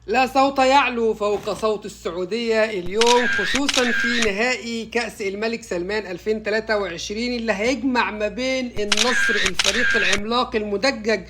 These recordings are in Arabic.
لا صوت يعلو فوق صوت السعودية اليوم، خصوصا في نهائي كأس الملك سلمان 2023 اللي هيجمع ما بين النصر الفريق العملاق المدجج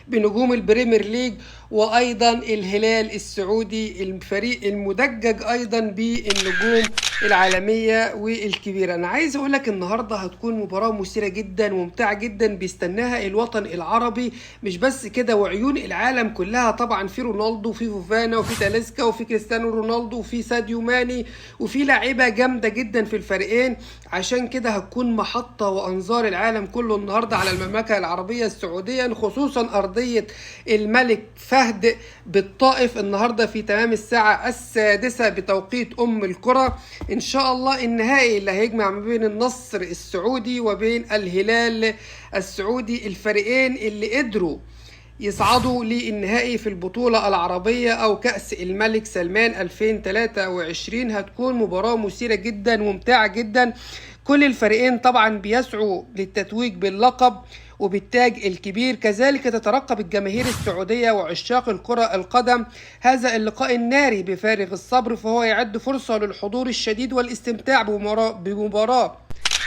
بنجوم البريمير ليج، وأيضا الهلال السعودي الفريق المدجج أيضا بالنجوم العالمية والكبيرة. أنا عايز أقولك النهاردة هتكون مباراة مثيرة جدا وممتعة جدا بيستناها الوطن العربي، مش بس كده وعيون العالم كلها. طبعا في رونالدو وفي فوفانا وفي تاليسكا وفي كريستيانو رونالدو وفي ساديو ماني وفي لاعيبة جامدة جدا في الفريقين، عشان كده هتكون محطة وأنظار العالم كله النهاردة على المملكة العربية السعودية، خصوصا أرضية الملك فهد بالطائف النهاردة في تمام الساعة 6 بتوقيت القرى. ان شاء الله النهائي اللي هيجمع ما بين النصر السعودي وبين الهلال السعودي، الفريقين اللي قدروا يصعدوا للنهائي في البطولة العربية أو كأس الملك سلمان 2023. هتكون مباراة مثيرة جدا وممتعة جدا. كل الفريقين طبعا بيسعوا للتتويج باللقب وبالتاج الكبير، كذلك تترقب الجماهير السعودية وعشاق الكرة القدم هذا اللقاء الناري بفارغ الصبر، فهو يعد فرصة للحضور الشديد والاستمتاع بمباراة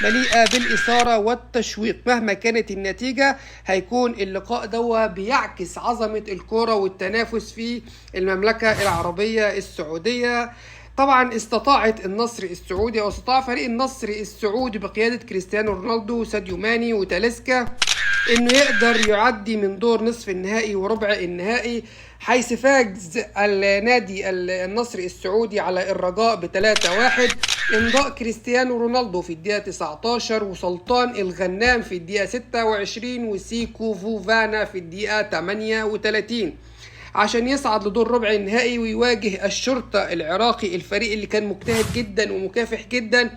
مليئة بالإثارة والتشويق. مهما كانت النتيجة هيكون اللقاء ده بيعكس عظمة الكرة والتنافس في المملكة العربية السعودية. طبعا استطاعت النصر السعودي او استطاع فريق النصر السعودي بقيادة كريستيانو رونالدو وساديو ماني وتاليسكا انه يقدر يعدي من دور نصف النهائي وربع النهائي، حيث فاز النادي النصر السعودي على الرجاء ب3-1، امضاء كريستيانو رونالدو في الدقيقة 19 وسلطان الغنام في الدقيقة 26 وسيكو فوفانا في الدقيقة 38 عشان يصعد لدور ربع النهائي ويواجه الشرطة العراقي، الفريق اللي كان مجتهد جدا ومكافح جدا.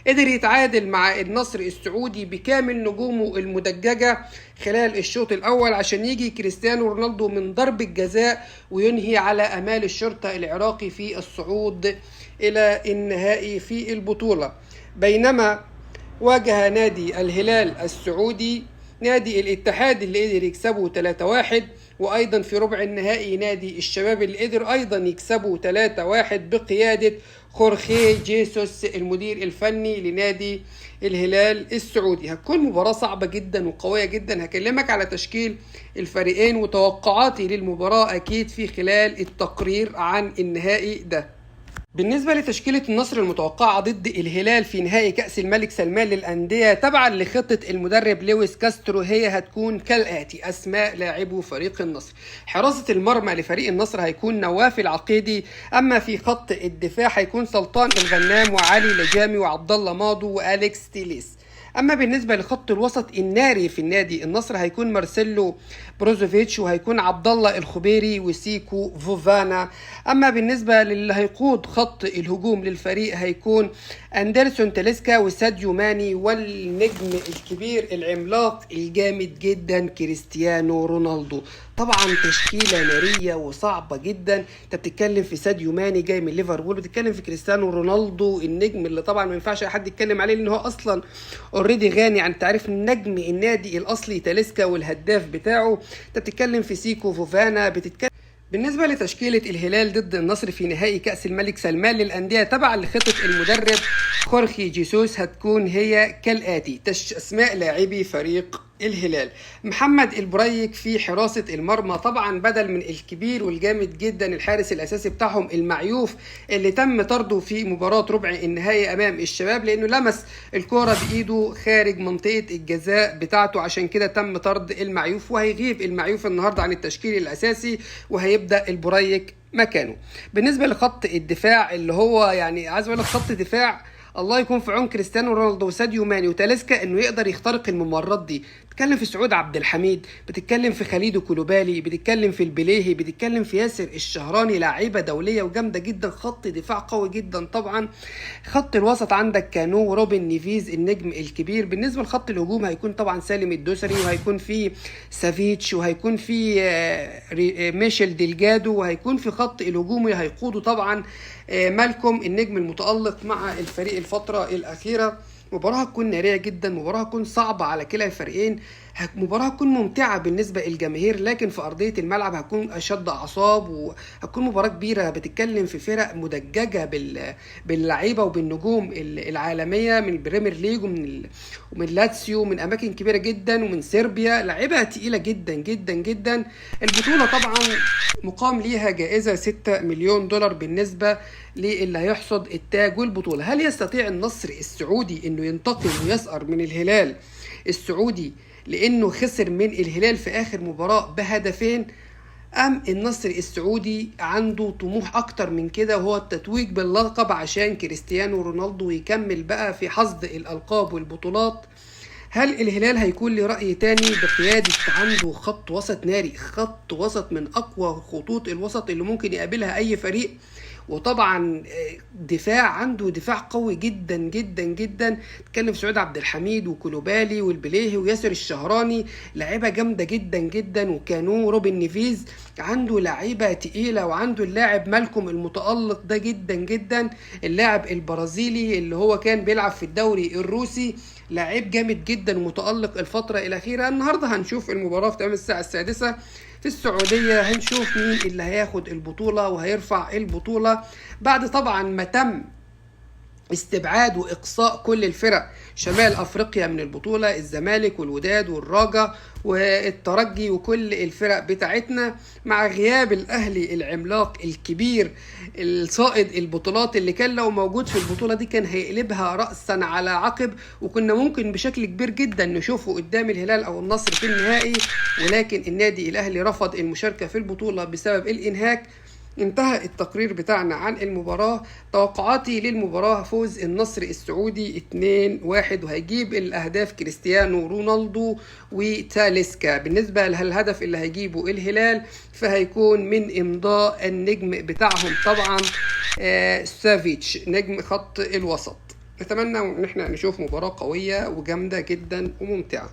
قدر يتعادل مع النصر السعودي بكامل نجومه المدججة خلال الشوط الأول عشان يجي كريستيانو رونالدو من ضربة جزاء وينهي على أمال الشرطة العراقي في الصعود إلى النهائي في البطولة. بينما واجه نادي الهلال السعودي نادي الاتحاد اللي قدر يكسبه 3-1، وأيضا في ربع النهائي نادي الشباب اللي قدر أيضا يكسبه 3-1 بقيادة خورخي جيسوس المدير الفني لنادي الهلال السعودي. هتكون مباراة صعبة جدا وقوية جدا. هكلمك على تشكيل الفريقين وتوقعاتي للمباراة أكيد في خلال التقرير عن النهائي ده. بالنسبة لتشكيلة النصر المتوقعة ضد الهلال في نهائي كأس الملك سلمان للأندية تبعا لخطة المدرب لويس كاسترو، هي هتكون كالآتي: أسماء لاعبو فريق النصر: حراسة المرمى لفريق النصر هيكون نواف العقيدي، أما في خط الدفاع هيكون سلطان الغنام وعلي لجامي وعبد الله ماضو وأليكس تيليس. اما بالنسبه لخط الوسط الناري في النادي النصر هيكون مارسيلو بروزوفيتش وهيكون عبد الله الخبيري وسيكو فوفانا. اما بالنسبه للي هيقود خط الهجوم للفريق هيكون اندرسون تاليسكا وساديو ماني والنجم الكبير العملاق الجامد جدا كريستيانو رونالدو. طبعا تشكيله ناريه وصعبه جدا. انت بتتكلم في ساديو ماني جاي من ليفربول، بتتكلم في كريستيانو رونالدو النجم اللي طبعا ما ينفعش اي حد يتكلم عليه لان هو اصلا اوريدي غني عن تعريف نجم النادي الاصلي تاليسكا والهداف بتاعه. انت بتتكلم في سيكو فوفانا. بالنسبة لتشكيلة الهلال ضد النصر في نهائي كأس الملك سلمان للأندية تبعا لخطة المدرب خورخي جيسوس هتكون هي كالآتي: أسماء لاعبي فريق الهلال: محمد البريك في حراسة المرمى، طبعا بدل من الكبير والجامد جدا الحارس الأساسي بتاعهم المعيوف اللي تم طرده في مباراة ربع النهائي أمام الشباب لأنه لمس الكرة بإيده خارج منطقة الجزاء بتاعته، عشان كده تم طرد المعيوف، وهيغيب المعيوف النهاردة عن التشكيل الأساسي وهيبدأ البريك مكانه. بالنسبة لخط الدفاع اللي هو يعني عايز أقول لك خط دفاع الله يكون في عون كريستيانو رونالدو وساديو ماني وتاليسكا انه يقدر يخترق الممرات دي. بتتكلم في سعود عبد الحميد، بتتكلم في خليدو كولوبالي، بتتكلم في البليهي، بتتكلم في ياسر الشهراني، لاعيبه دوليه وجامده جدا. خط دفاع قوي جدا. طبعا خط الوسط عندك كانو وروبن نيفيز النجم الكبير. بالنسبه لخط الهجوم هيكون طبعا سالم الدوسري وهيكون في سافيتش وهيكون في ميشيل ديلجادو، وهيكون في خط الهجوم هيقوده طبعا مالكوم النجم المتألق مع الفريق الفترة الأخيرة. مباراة هتكون نارية جدا، مباراة هتكون صعبة على كلا الفريقين. مباراة هتكون ممتعة بالنسبة للجماهير، لكن في أرضية الملعب هتكون أشد أعصاب، وهتكون مباراة كبيرة. بتتكلم في فرق مدججة باللعيبة وبالنجوم العالمية من البريمير ليج ومن لاتسيو، من أماكن كبيرة جدا، ومن صربيا. لعيبة تقيلة جدا جدا جدا. البطولة طبعا مقام ليها جائزة 6 مليون دولار بالنسبة للي هيحصد التاج والبطولة. هل يستطيع النصر السعودي انه ينتقم ويسأر من الهلال السعودي لانه خسر من الهلال في اخر مباراة بهدفين، ام النصر السعودي عنده طموح اكتر من كده وهو التتويج باللقب عشان كريستيانو رونالدو يكمل بقى في حصد الالقاب والبطولات؟ هل الهلال هيكون له رأي تاني بقيادة عنده خط وسط ناري، خط وسط من أقوى خطوط الوسط اللي ممكن يقابلها أي فريق، وطبعا دفاع عنده دفاع قوي جدا جدا جدا. تتكلم في سعود عبد الحميد وكولوبالي والبليهي وياسر الشهراني، لعيبه جامده جدا جدا، وكانوا روبن نيفيز. عنده لعيبه تقيله، وعنده اللاعب مالكم المتألق ده جدا جدا، اللاعب البرازيلي اللي هو كان بيلعب في الدوري الروسي، لاعب جامد جدا ومتألق الفتره الأخيرة. النهارده هنشوف المباراة في تمام الساعة 6 في السعودية، هنشوف مين اللي هياخد البطولة وهيرفع البطولة بعد طبعا ما تم استبعاد وإقصاء كل الفرق شمال أفريقيا من البطولة، الزمالك والوداد والرجاء والترجي وكل الفرق بتاعتنا، مع غياب الأهلي العملاق الكبير الصائد البطولات اللي كان لو موجود في البطولة دي كان هيقلبها رأسا على عقب، وكنا ممكن بشكل كبير جدا نشوفه قدام الهلال أو النصر في النهائي، ولكن النادي الأهلي رفض المشاركة في البطولة بسبب الإنهاك. انتهى التقرير بتاعنا عن المباراة. توقعاتي للمباراة: فوز النصر السعودي 2-1، وهيجيب الأهداف كريستيانو رونالدو وتاليسكا. بالنسبة للهدف اللي هيجيبه الهلال فهيكون من إمضاء النجم بتاعهم طبعا سافيتش، نجم خط الوسط. نتمنى ان احنا نشوف مباراة قوية وجامدة جدا وممتعة.